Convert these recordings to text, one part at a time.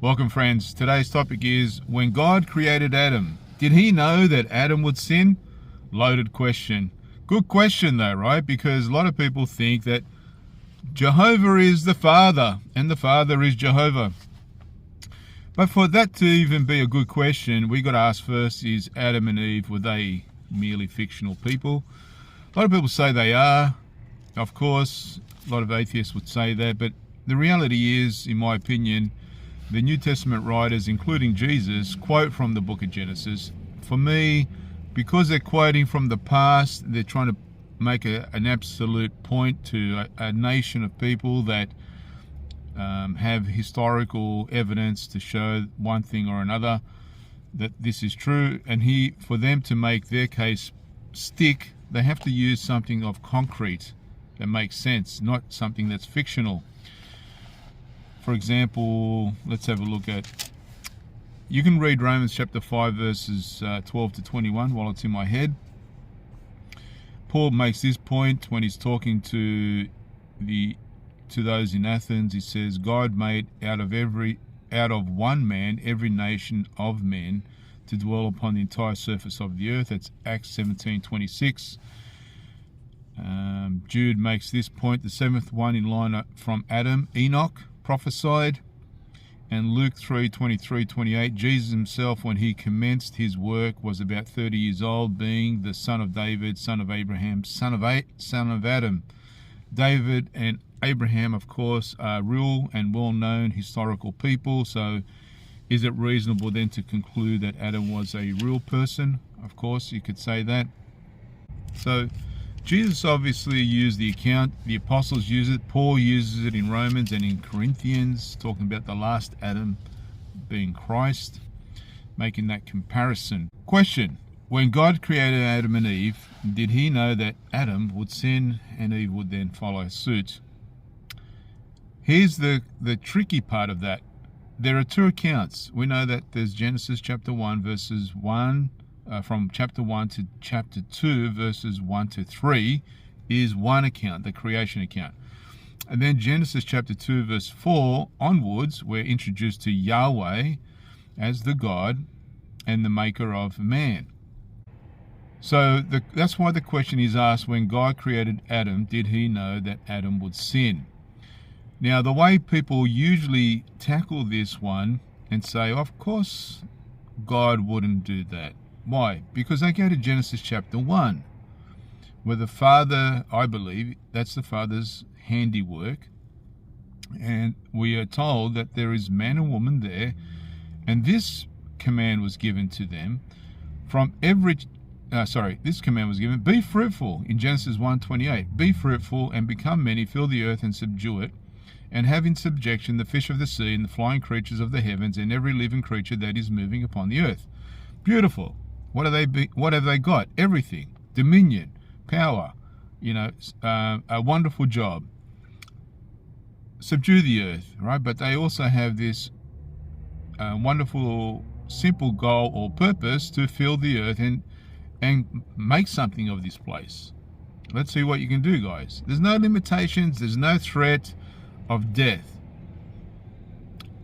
Welcome, friends. Today's topic is, when God created Adam, did he know that Adam would sin? Loaded question. Good question though, right? Because a lot of people think that Jehovah is the Father and the Father is Jehovah. But for that to even be a good question, we got to ask first, is Adam and Eve, were they merely fictional people? A lot of people say they are. Of course, a lot of atheists would say that, but the reality is, in my opinion, the New Testament writers, including Jesus, quote from the book of Genesis. For me, because they're quoting from the past, they're trying to make an absolute point to a nation of people that have historical evidence to show one thing or another, that this is true. And for them to make their case stick, they have to use something of concrete that makes sense, not something that's fictional. For example, let's have a look at, you can read Romans chapter 5 verses 12 to 21 while it's in my head. Paul makes this point when he's talking to those in Athens. He says, God made out of one man every nation of men to dwell upon the entire surface of the earth. That's Acts 17:26. Jude makes this point, the seventh one in line from Adam, Enoch, prophesied. And Luke 3:23-28, Jesus himself, when he commenced his work, was about 30 years old, being the son of David, son of Abraham, son of Adam. David and Abraham, of course, are real and well-known historical people, so is it reasonable then to conclude that Adam was a real person? Of course, you could say that. So Jesus obviously used the account, the apostles use it, Paul uses it in Romans and in Corinthians, talking about the last Adam being Christ, making that comparison. Question: when God created Adam and Eve, did he know that Adam would sin and Eve would then follow suit? Here's the tricky part of that. There are two accounts. We know that there's Genesis chapter 1 verses 1, from chapter 1 to chapter 2 verses 1 to 3 is one account, the creation account. And then Genesis chapter 2 verse 4 onwards, we're introduced to Yahweh as the God and the maker of man. So that's why the question is asked, when God created Adam, did he know that Adam would sin? Now, the way people usually tackle this one and say, of course God wouldn't do that. Why? Because they go to Genesis chapter 1, where the Father, I believe, that's the Father's handiwork, and we are told that there is man and woman there, and this command was given to them from this command was given, be fruitful, in Genesis 1:28, be fruitful and become many, fill the earth and subdue it, and have in subjection the fish of the sea and the flying creatures of the heavens and every living creature that is moving upon the earth. Beautiful. What have they got? Everything. Dominion, power, a wonderful job. Subdue the earth, right? But they also have this wonderful, simple goal or purpose to fill the earth and make something of this place. Let's see what you can do, guys. There's no limitations. There's no threat of death.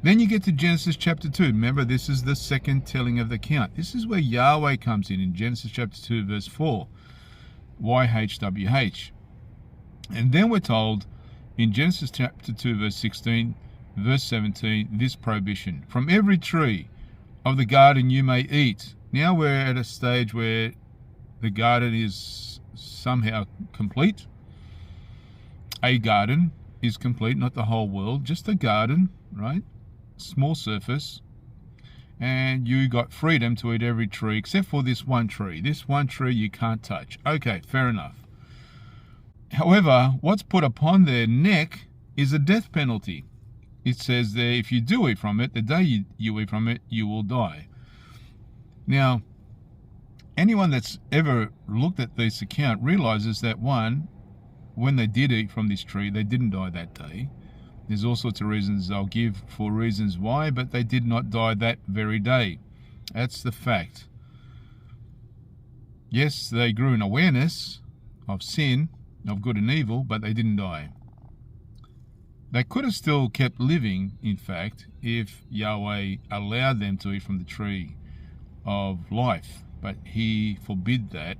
Then you get to Genesis chapter 2. Remember, this is the second telling of the account. This is where Yahweh comes in Genesis chapter 2 verse 4. YHWH. And then we're told in Genesis chapter 2 verse 16, verse 17, this prohibition: from every tree of the garden you may eat. Now we're at a stage where the garden is somehow complete. A garden is complete, not the whole world, just a garden, right? Small surface, and you got freedom to eat every tree except for this one tree. This one tree you can't touch. Okay, fair enough. However, what's put upon their neck is a death penalty. It says there, if you do eat from it, the day you eat from it, you will die. Now, anyone that's ever looked at this account realizes that, one, when they did eat from this tree, they didn't die that day. There's all sorts of reasons I'll give for reasons why, but they did not die that very day. That's the fact. Yes, they grew in awareness of sin, of good and evil, but they didn't die. They could have still kept living, in fact, if Yahweh allowed them to eat from the tree of life. But he forbid that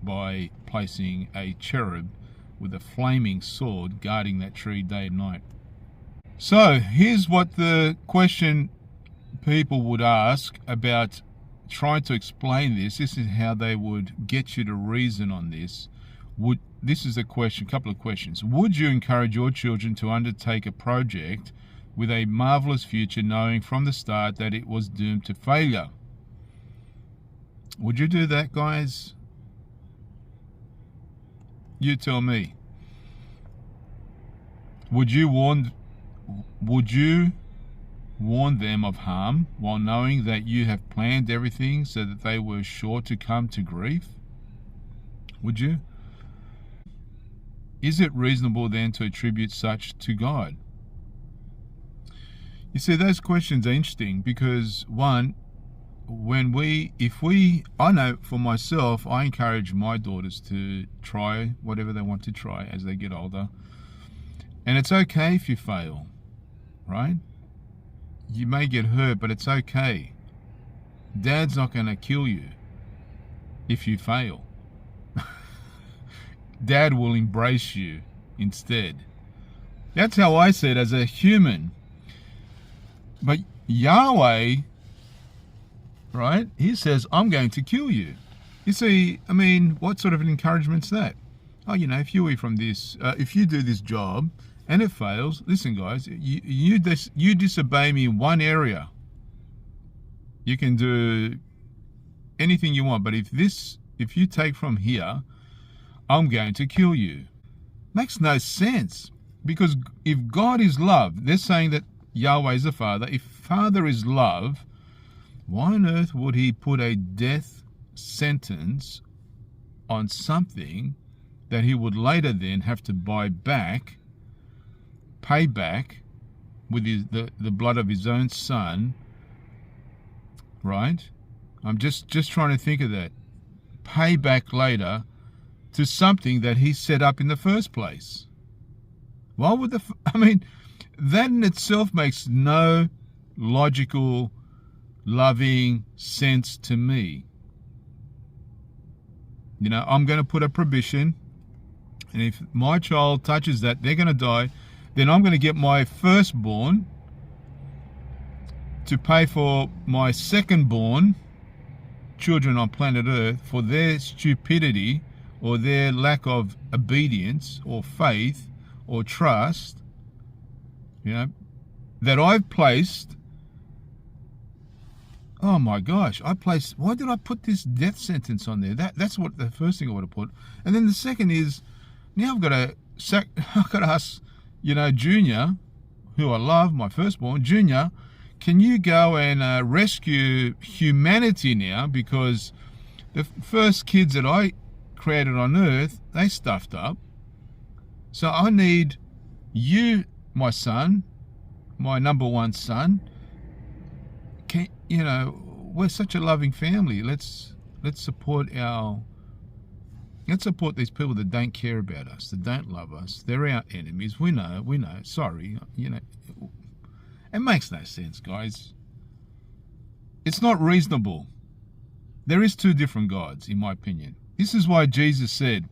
by placing a cherub with a flaming sword guarding that tree day and night. So here's what the question people would ask about trying to explain this. This is how they would get you to reason on this. This is a question, couple of questions. Would you encourage your children to undertake a project with a marvelous future, knowing from the start that it was doomed to failure? Would you do that, guys? You tell me. Would you warn them of harm while knowing that you have planned everything so that they were sure to come to grief? Would you? Is it reasonable then to attribute such to God? You see, those questions are interesting because, one, I know for myself, I encourage my daughters to try whatever they want to try as they get older. And it's okay if you fail, right? You may get hurt, but it's okay. Dad's not going to kill you if you fail. Dad will embrace you instead. That's how I see it as a human. But Yahweh, right, he says, I'm going to kill you. You see, I mean, what sort of an encouragement's that? Oh, if you eat from this, if you do this job and it fails, listen, guys, you disobey me in one area, you can do anything you want. But if you take from here, I'm going to kill you. Makes no sense. Because if God is love, they're saying that Yahweh is the Father. If Father is love, why on earth would he put a death sentence on something that he would later then have to pay back with the blood of his own son, right? I'm just trying to think of that. Pay back later to something that he set up in the first place. Why would that in itself makes no logical, loving sense to me. I'm going to put a prohibition, and if my child touches that, they're going to die. Then I'm going to get my firstborn to pay for my secondborn children on planet Earth for their stupidity or their lack of obedience or faith or trust, that I've placed. Oh my gosh, why did I put this death sentence on there? That's what the first thing I would have put. And then the second is, now I've got to ask, Junior, who I love, my firstborn, Junior, can you go and rescue humanity now? Because the first kids that I created on earth, they stuffed up. So I need you, my son, my number one son. We're such a loving family. Let's support these people that don't care about us, that don't love us. They're our enemies. We know. Sorry, It makes no sense, guys. It's not reasonable. There is two different gods, in my opinion. This is why Jesus said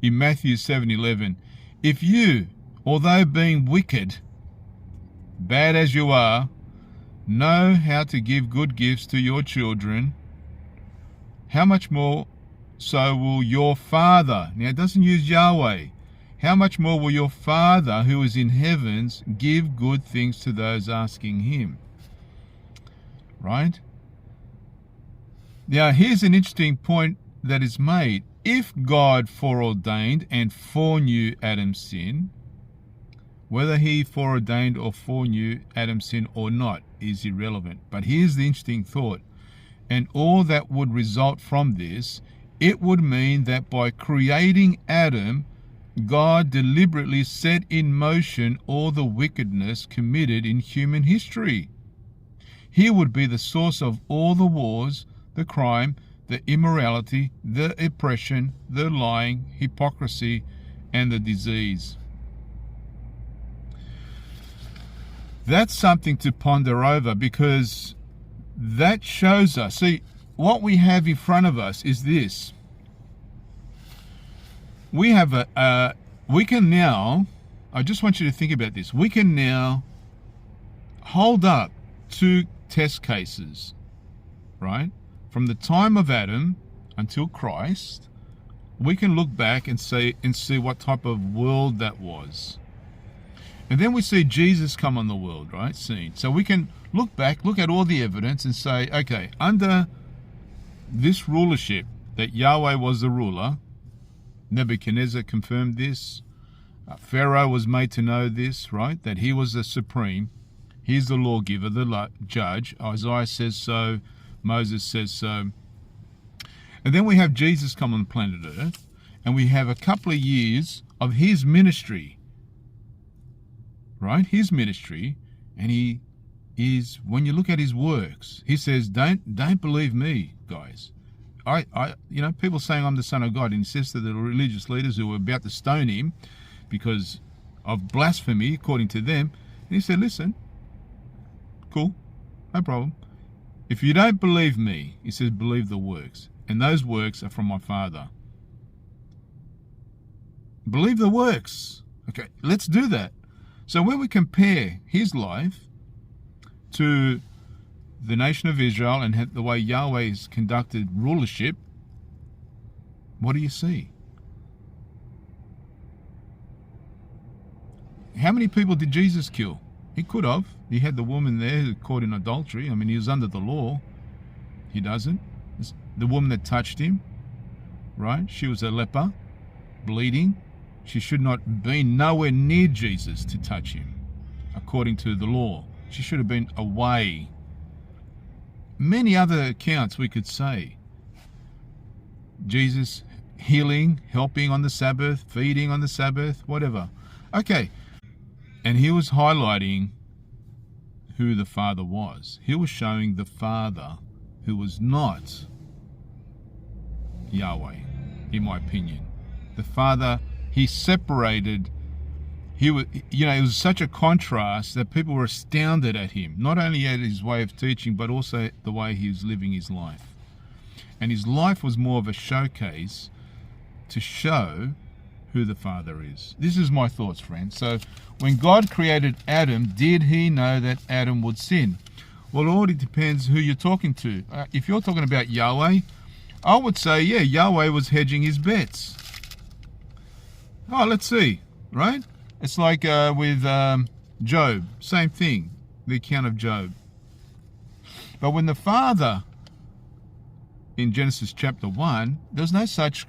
in Matthew 7:11, if you, although being wicked, bad as you are, know how to give good gifts to your children, how much more so will your Father, now it doesn't use Yahweh, how much more will your Father who is in heavens give good things to those asking him? Right? Now here's an interesting point that is made. If God foreordained and foreknew Adam's sin, whether he foreordained or foreknew Adam's sin or not is irrelevant. But here's the interesting thought. And all that would result from this, it would mean that by creating Adam, God deliberately set in motion all the wickedness committed in human history. He would be the source of all the wars, the crime, the immorality, the oppression, the lying, hypocrisy, and the disease. That's something to ponder over, because that shows us, see, what we have in front of us is this. We have we can now, I just want you to think about this. We can now hold up 2 test cases, right? From the time of Adam until Christ, we can look back and see what type of world that was. And then we see Jesus come on the world, right? Scene. So we can look back, look at all the evidence and say, okay, under this rulership, that Yahweh was the ruler, Nebuchadnezzar confirmed this, Pharaoh was made to know this, right? That he was the supreme. He's the lawgiver, the judge. Isaiah says so. Moses says so. And then we have Jesus come on planet Earth, and we have a couple of years of his ministry, right? His ministry, and he is, when you look at his works, he says, don't believe me, guys. People saying I'm the Son of God, and he says to the religious leaders who were about to stone him because of blasphemy, according to them, and he said, listen, cool, no problem. If you don't believe me, he says, believe the works. And those works are from my Father. Believe the works. Okay, let's do that. So when we compare his life to the nation of Israel and the way Yahweh has conducted rulership, what do you see? How many people did Jesus kill? He could have. He had the woman there who caught in adultery. I mean, he was under the law. He doesn't. The woman that touched him, right? She was a leper, bleeding. She should not be nowhere near Jesus to touch him, according to the law. She should have been away. Many other accounts we could say. Jesus healing, helping on the Sabbath, feeding on the Sabbath, whatever. Okay. And he was highlighting who the Father was. He was showing the Father, who was not Yahweh, in my opinion. The Father, he separated. He was, it was such a contrast that people were astounded at him, not only at his way of teaching, but also the way he was living his life. And his life was more of a showcase to show who the Father is. This is my thoughts, friends. So when God created Adam, did he know that Adam would sin? Well, it already depends who you're talking to. If you're talking about Yahweh, I would say, yeah, Yahweh was hedging his bets. Oh, let's see, right? It's like with Job, same thing, the account of Job. But when the Father, in Genesis chapter 1, there was no such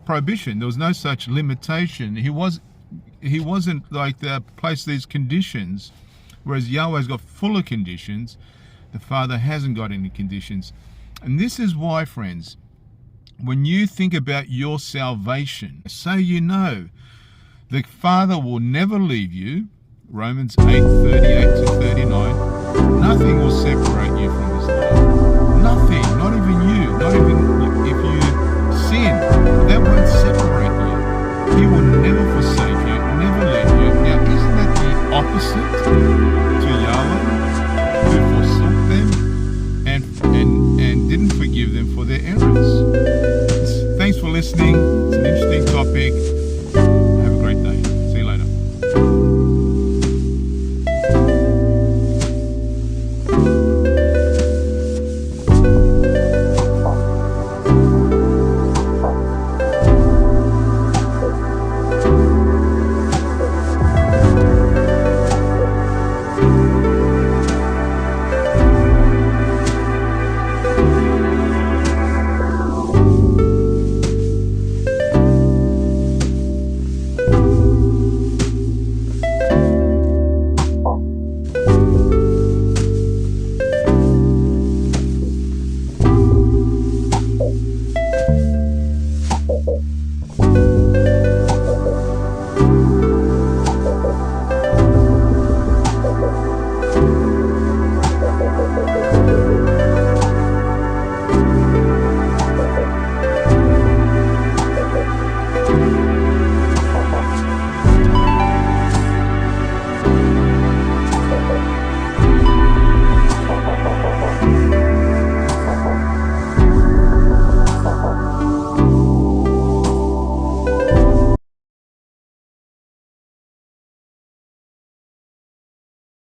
prohibition. There was no such limitation. He wasn't like place these conditions, whereas Yahweh's got fuller conditions. The Father hasn't got any conditions. And this is why, friends, when you think about your salvation, so you know the Father will never leave you. Romans 8:38 to 39. Nothing will separate you from his love. Nothing, not even you, not even if you sin, that won't separate you. He will never forsake you, never leave you. Now, isn't that the opposite to Yahweh, who forsook them and didn't forgive them for their errors? Thanks for listening.